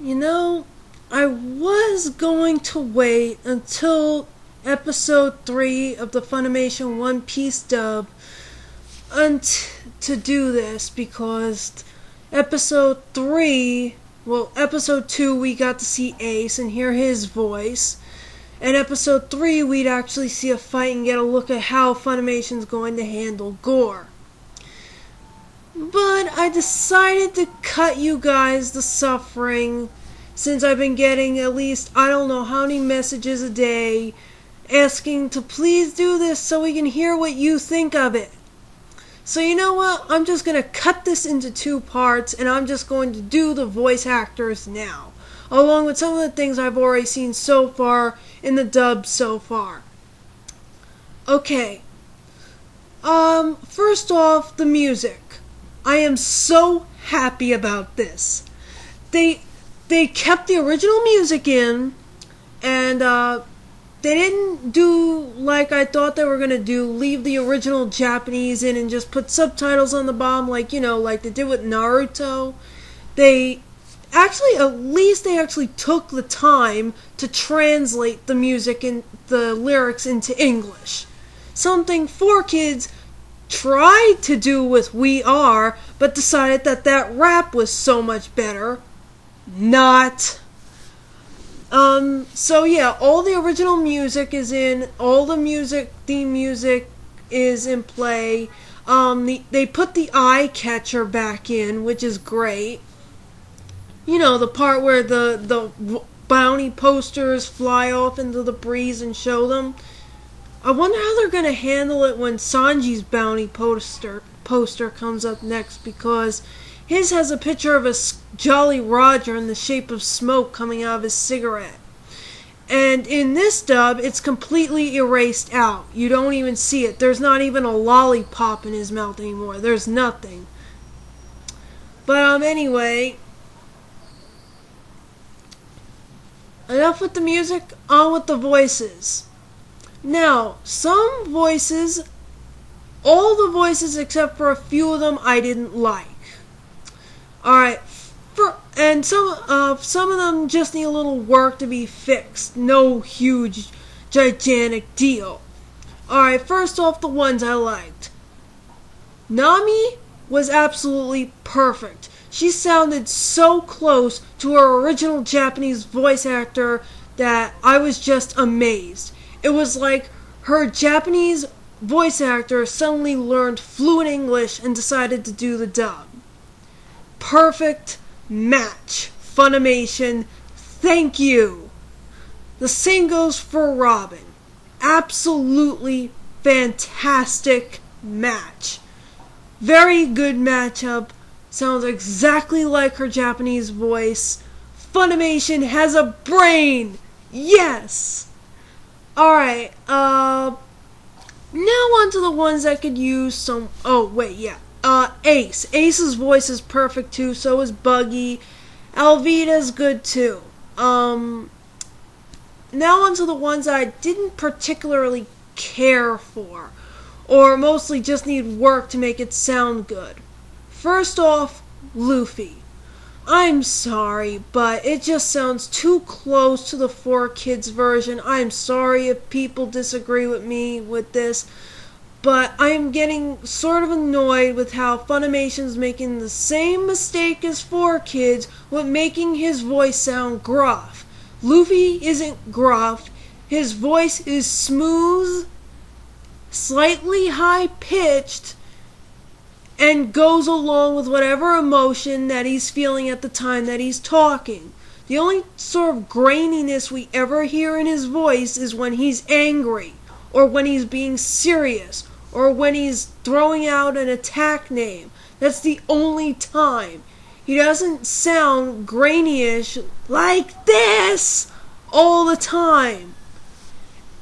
You know, I was going to wait until episode 3 of the FUNimation One Piece dub to do this because episode 2 we got to see Ace and hear his voice. And episode 3 we'd actually see a fight and get a look at how Funimation's going to handle Gore. But I decided to cut you guys the suffering since I've been getting at least I don't know how many messages a day asking to please do this so we can hear what you think of it. So you know what? I'm just going to cut this into 2 parts and I'm just going to do the voice actors now, along with some of the things I've already seen so far in the dub so far. Okay. First off, the music. I am so happy about this. They kept the original music in, and they didn't do like I thought they were gonna do, leave the original Japanese in and just put subtitles on the bottom like they did with Naruto. They actually took the time to translate the music and the lyrics into English. Something 4Kids tried to do with We Are, but decided that rap was so much better. Not. So yeah, all the original music is in, all the theme music is in play. They put the eye catcher back in, which is great. You know, the part where the bounty posters fly off into the breeze and show them. I wonder how they're going to handle it when Sanji's bounty poster comes up next, because his has a picture of a Jolly Roger in the shape of smoke coming out of his cigarette. And in this dub, it's completely erased out. You don't even see it. There's not even a lollipop in his mouth anymore. There's nothing. But anyway, enough with the music, on with the voices. Now, some voices, all the voices except for a few of them, I didn't like. Alright, and some of them just need a little work to be fixed. No huge, gigantic deal. Alright, first off, the ones I liked. Nami was absolutely perfect. She sounded so close to her original Japanese voice actor that I was just amazed. It was like her Japanese voice actor suddenly learned fluent English and decided to do the dub. Perfect match. Funimation, thank you. The same goes for Robin. Absolutely fantastic match. Very good matchup. Sounds exactly like her Japanese voice. Funimation has a brain. Yes. Alright, now on to the ones that could use some... Oh, wait, yeah. Ace. Ace's voice is perfect too, so is Buggy. Alvida's good too. Now on to the ones I didn't particularly care for, or mostly just need work to make it sound good. First off, Luffy. I'm sorry, but it just sounds too close to the 4Kids version. I'm sorry if people disagree with me with this, but I'm getting sort of annoyed with how Funimation's making the same mistake as 4Kids with making his voice sound gruff. Luffy isn't gruff. His voice is smooth, slightly high-pitched, and goes along with whatever emotion that he's feeling at the time that he's talking. The only sort of graininess we ever hear in his voice is when he's angry, or when he's being serious, or when he's throwing out an attack name. That's the only time. He doesn't sound grainy-ish like this all the time.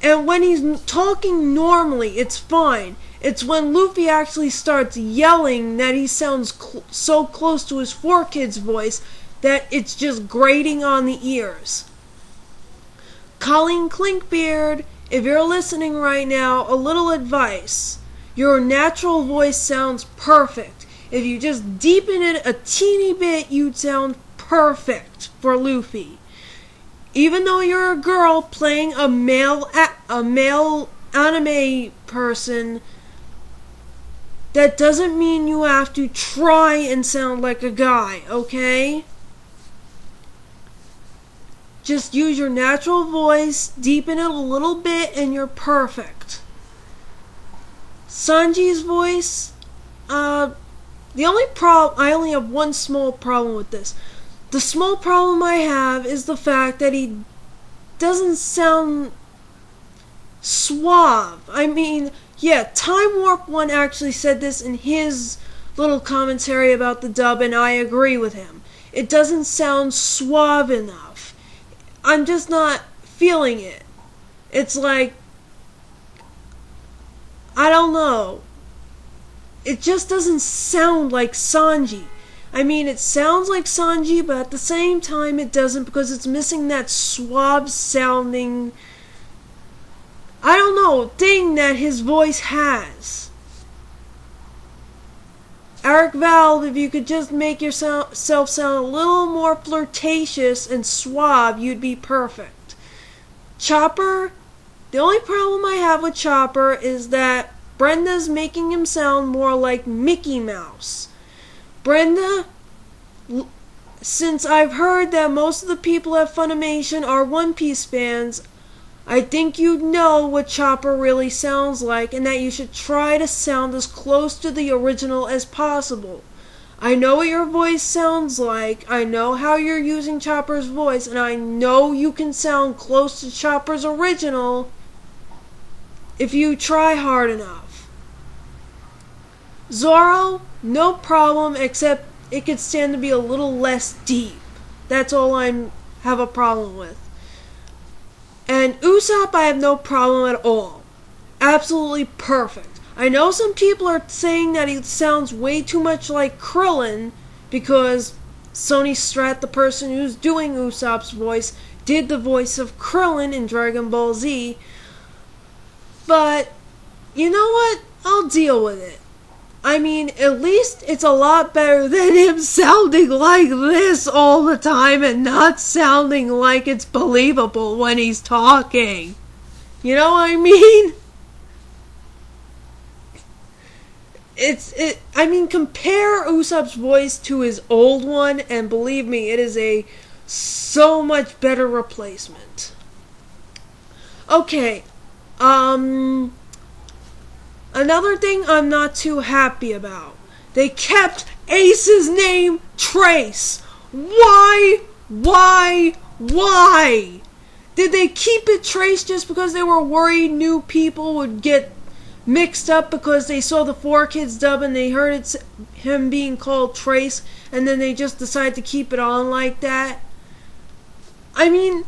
And when he's talking normally, it's fine. It's when Luffy actually starts yelling that he sounds so close to his 4Kids voice that it's just grating on the ears. Colleen Clinkbeard, if you're listening right now, a little advice. Your natural voice sounds perfect. If you just deepen it a teeny bit, you'd sound perfect. perfect for Luffy. Even though you're a girl playing a male anime person, that doesn't mean you have to try and sound like a guy, okay? Just use your natural voice, deepen it a little bit, and you're perfect. Sanji's voice, I only have one small problem with this. The small problem I have is the fact that he doesn't sound suave. I mean, yeah, Time Warp 1 actually said this in his little commentary about the dub, and I agree with him. It doesn't sound suave enough. I'm just not feeling it. It's like, I don't know. It just doesn't sound like Sanji. I mean, it sounds like Sanji, but at the same time it doesn't, because it's missing that suave sounding, I don't know, thing that his voice has. Eric Valve, if you could just make yourself sound a little more flirtatious and suave, you'd be perfect. Chopper, the only problem I have with Chopper is that Brenda's making him sound more like Mickey Mouse. Brenda, since I've heard that most of the people at FUNimation are One Piece fans, I think you'd know what Chopper really sounds like, and that you should try to sound as close to the original as possible. I know what your voice sounds like, I know how you're using Chopper's voice, and I know you can sound close to Chopper's original if you try hard enough. Zoro, no problem, except it could stand to be a little less deep. That's all I have a problem with. And Usopp, I have no problem at all. Absolutely perfect. I know some people are saying that he sounds way too much like Krillin, because Sonny Strat, the person who's doing Usopp's voice, did the voice of Krillin in Dragon Ball Z. But, you know what? I'll deal with it. I mean, at least it's a lot better than him sounding like this all the time and not sounding like it's believable when he's talking. You know what I mean? I mean, compare Usopp's voice to his old one, and believe me, it is a so much better replacement. Okay, another thing I'm not too happy about. They kept Ace's name Trace. Why? Did they keep it Trace just because they were worried new people would get mixed up because they saw the 4Kids dub and they heard him being called Trace, and then they just decided to keep it on like that? I mean,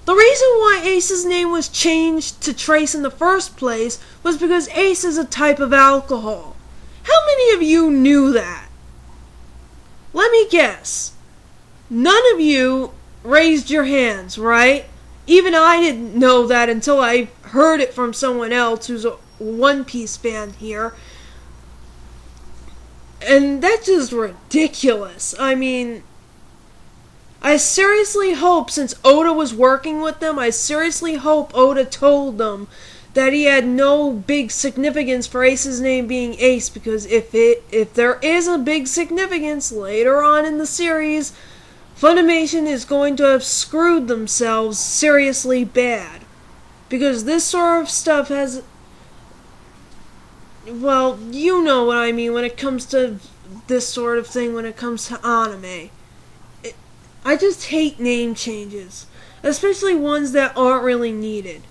the reason why Ace's name was changed to Trace in the first place was because Ace is a type of alcohol. How many of you knew that? Let me guess. None of you raised your hands, right? Even I didn't know that until I heard it from someone else who's a One Piece fan here. And that's just ridiculous. I mean, I seriously hope, since Oda was working with them, I seriously hope Oda told them that he had no big significance for Ace's name being Ace, because if there is a big significance later on in the series, FUNimation is going to have screwed themselves seriously bad. Because this sort of stuff has, well, you know what I mean when it comes to this sort of thing, when it comes to anime. I just hate name changes, especially ones that aren't really needed.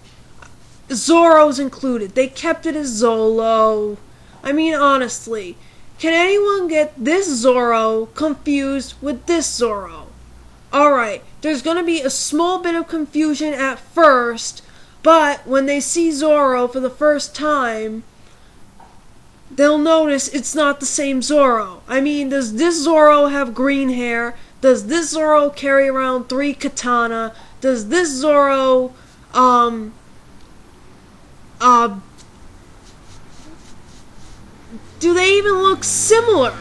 Zoro's included. They kept it as Zolo. I mean, honestly, can anyone get this Zoro confused with this Zoro? Alright, there's gonna be a small bit of confusion at first, but when they see Zoro for the first time, they'll notice it's not the same Zoro. I mean, does this Zoro have green hair? Does this Zoro carry around 3 katana? Does this Zoro, do they even look similar?